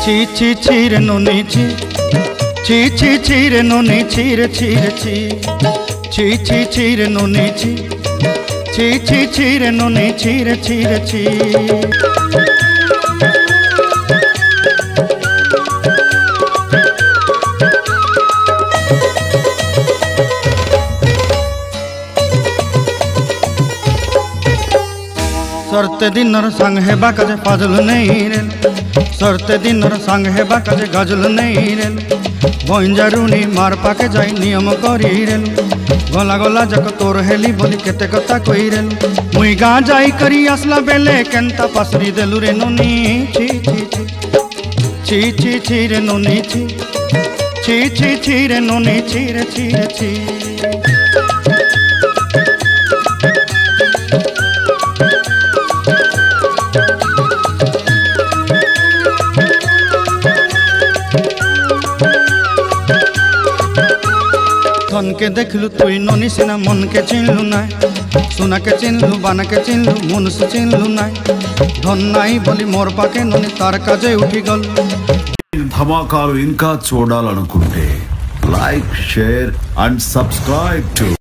ছি ছি ছি রে ননি ছি ছি ছি ছি রে ননি ছি রে ছি রে ছি ছি ছি ছি রে ননি ছি ছি ছি ছি রে ননি ছি রে ছি রে ছি सरते दिनर संग हेबा काजे फाजल नहीं रेल सरते दिनर संग हेबा काजे गजल नहीं रेल बंजारुनी मार पाके जाई नियम करी रेल गला गला जक तोर हेली बोली केते कथा कई रेल मुई गा जाई करी आसला बेले केंता पासरी देलु रे नोनी छी छी छी छी छी रे नोनी छी छी छी छी रे नोनी छी रे छी रे छी धन के देखलु तुई ननी सिना मन के चिन्हलु नाय सोना के चिन्हलु बाना के चिन्हलु मन से चिन्हलु नाय धन नाई बोली मोर पाके ननी तार काजे उठी गल धमाकालु इंका చూడాలనుకుంటే like share and subscribe to